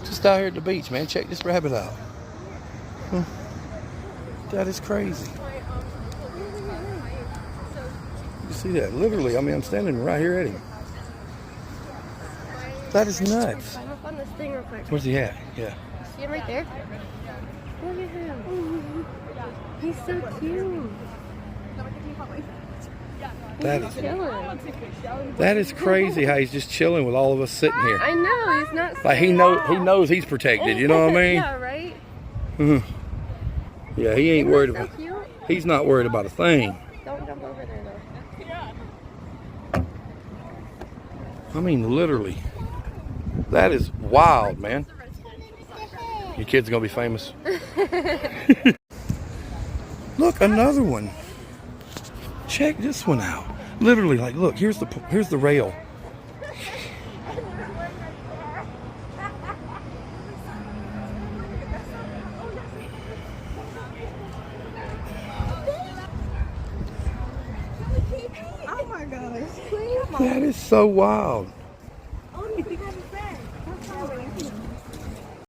Just out here at the beach, man. Check this rabbit out. Huh. That is crazy. You see that? Literally, I mean, I'm standing right here at him. That is nuts. Climb up on this thing real quick. Where's he at? Yeah. See him right there? Look at him. He's so cute. That is crazy how he's just chilling with all of us sitting here. I know, he's not Like he knows he's protected, you know what I mean? Yeah, right? Yeah, he ain't worried Isn't that about so cute? he's not worried about a thing. Don't jump over there though. I mean literally. That is wild, man. Your kids are gonna be famous. Look, another one. Check this one out. Literally, like, look, here's the rail. Oh my gosh. That is so wild.